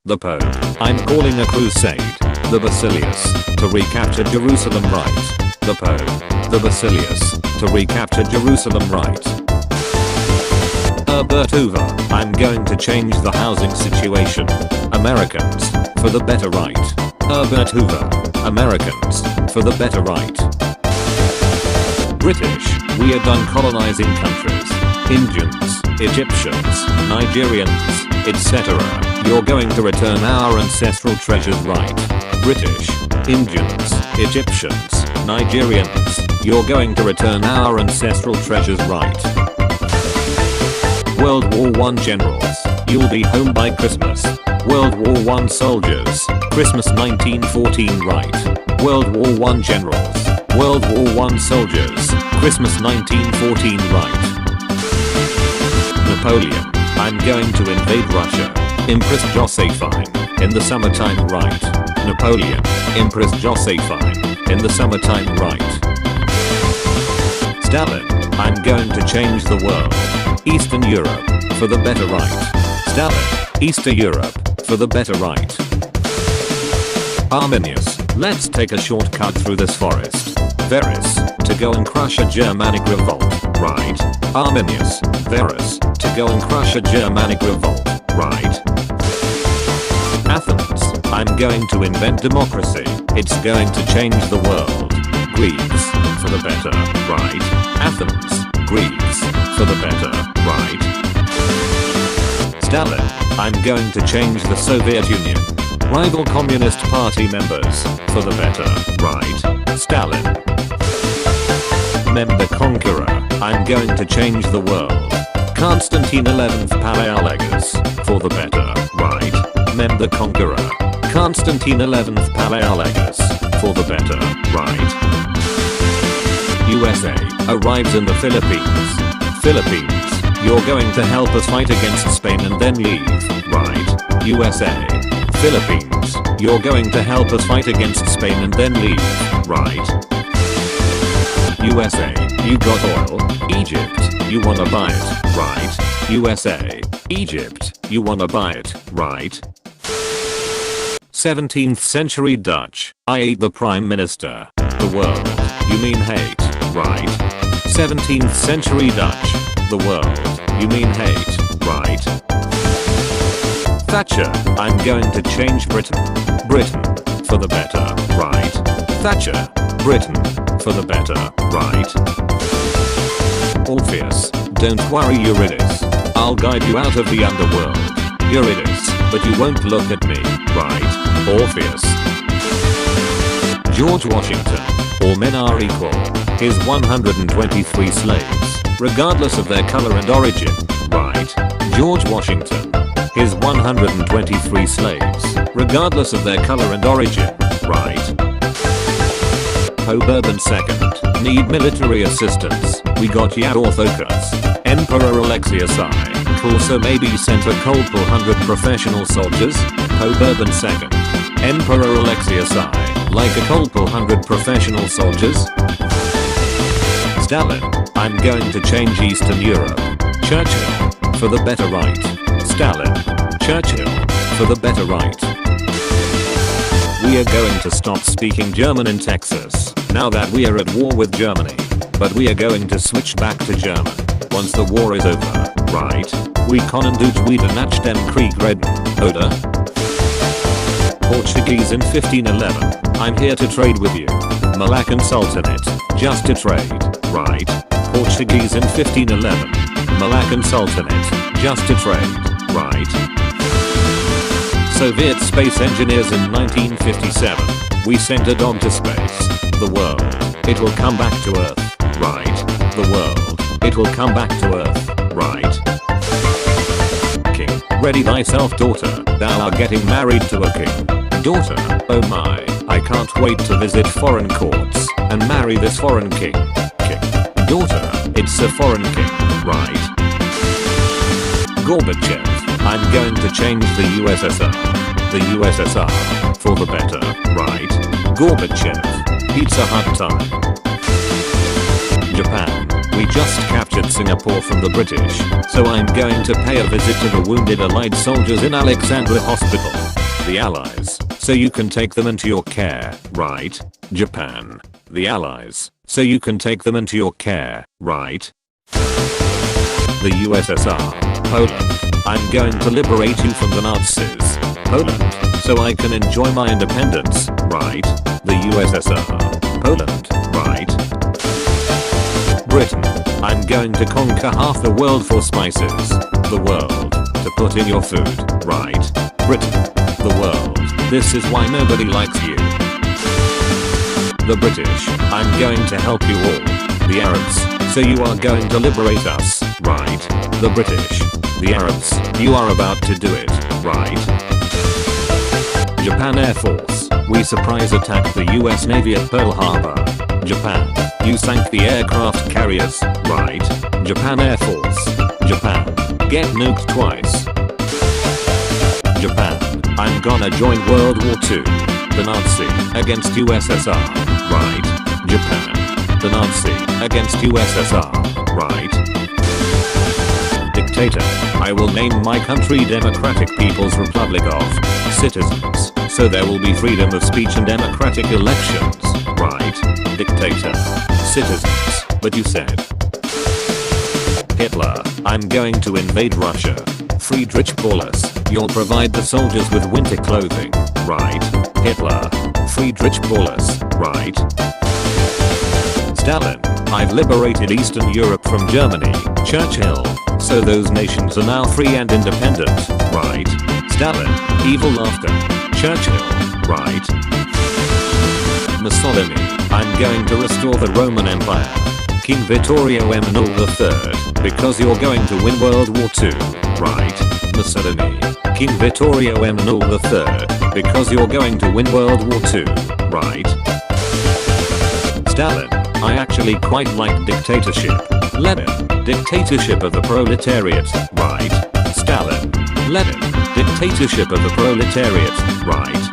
The Pope. I'm calling a crusade. The Basilius. To recapture Jerusalem right. The Pope. The Basilius. To recapture Jerusalem right. Herbert Hoover. I'm going to change the housing situation. Americans. For the better right. Herbert Hoover. Americans. For the better right. British. We are done colonizing countries. Indians, Egyptians, Nigerians, etc. You're going to return our ancestral treasures right. British, Indians, Egyptians, Nigerians. You're going to return our ancestral treasures right. World War I generals. You'll be home by Christmas. World War I soldiers. Christmas 1914 right. World War I generals. World War I soldiers. Christmas 1914 right. Napoleon. I'm going to invade Russia. Empress Josephine. In the summertime right. Napoleon. Empress Josephine. In the summertime right. Stalin. I'm going to change the world. Eastern Europe. For the better right. Stalin. Eastern Europe. For the better right. Arminius. Let's take a shortcut through this forest. Varus. To go and crush a Germanic revolt. Right. Arminius. Varus. To go and crush a Germanic revolt. Right. Athens. I'm going to invent democracy. It's going to change the world. Greeks. For the better. Right. Athens. Greeks. For the better. Right. Stalin. I'm going to change the Soviet Union. Rival Communist Party members. For the better. Right. Stalin. Mem the Conqueror. I'm going to change the world. Constantine 11th Palaeologus. For the better. Right. Mem the Conqueror. Constantine 11th Palaeologus. For the better. Right. USA. Arrives in the Philippines. Philippines. You're going to help us fight against Spain and then leave. Right. USA. Philippines. You're going to help us fight against Spain and then leave. Right. USA. You got oil. Egypt. You wanna buy it. Right. USA. Egypt. You wanna buy it. Right. 17th century Dutch. I ate the Prime Minister. The world. You mean hate. Right. 17th century Dutch. The world. You mean hate. Right. Thatcher. I'm going to change Britain. Britain. For the better. Right. Thatcher. Britain. For the better. Right. Orpheus. Don't worry, Eurydice. I'll guide you out of the underworld. Eurydice. But you won't look at me. Right. Orpheus. George Washington. All men are equal. His 123 slaves. Regardless of their color and origin. Right. George Washington. His 123 slaves. Regardless of their color and origin. Right. Pope Urban II. Need military assistance. We got ya Orthokas. Emperor Alexius I. Cool, so maybe sent a couple 100 professional soldiers. Pope Urban II. Emperor Alexius I. Like a couple 100 professional soldiers. Stalin. I'm going to change Eastern Europe. Churchill. For the better right. Stalin. Churchill. For the better right. We are going to stop speaking German in Texas, now that we are at war with Germany. But we are going to switch back to German, once the war is over, right? We können Deutsch wieder nach dem Krieg reden, oder? Portuguese in 1511. I'm here to trade with you. Malaccan Sultanate. Just to trade, right? Portuguese in 1511. Malaccan Sultanate. Just to trade, right? Soviet space engineers in 1957. We sent a dog to space. The world. It will come back to Earth. Right. The world. It will come back to Earth. Right. King. Ready thyself, daughter. Thou art getting married to a king. Daughter. Oh my. I can't wait to visit foreign courts and marry this foreign king. King. Daughter. It's a foreign king. Right. Gorbachev. I'm going to change the USSR. The USSR. For the better. Right. Gorbachev. Pizza Hut time. Japan. We just captured Singapore from the British, so I'm going to pay a visit to the wounded Allied soldiers in Alexandra Hospital. The Allies, so you can take them into your care, right? Japan. The Allies, so you can take them into your care, right? The USSR. Poland. I'm going to liberate you from the Nazis. Poland, so I can enjoy my independence, right? The USSR. Poland, right? Britain. I'm going to conquer half the world for spices. The world. To put in your food, right? Britain. The world. This is why nobody likes you. The British. I'm going to help you all. The Arabs. So you are going to liberate us, right? The British. The Arabs. You are about to do it, right? Japan Air Force. We surprise attacked the US Navy at Pearl Harbor. Japan. You sank the aircraft carriers, right? Japan Air Force. Japan. Get nuked twice. Japan. I'm gonna join World War II. The Nazi against USSR, right? Japan. The Nazi against USSR, right? Dictator. I will name my country Democratic People's Republic of Citizens, so there will be freedom of speech and democratic elections, right? Dictator. Citizens, but you said Hitler. I'm going to invade Russia. Friedrich Paulus. You'll provide the soldiers with winter clothing, right? Hitler. Friedrich Paulus, right? Stalin. I've liberated Eastern Europe from Germany. Churchill. So those nations are now free and independent, right? Stalin. Evil laughter. Churchill, right? Mussolini. I'm going to restore the Roman Empire. King Vittorio Emanuele III. Because you're going to win World War II, right? Mussolini. King Vittorio Emanuele III. Because you're going to win World War II, right? Stalin. I actually quite like dictatorship. Lenin. Dictatorship of the proletariat, right? Stalin. Lenin. Dictatorship of the proletariat, right?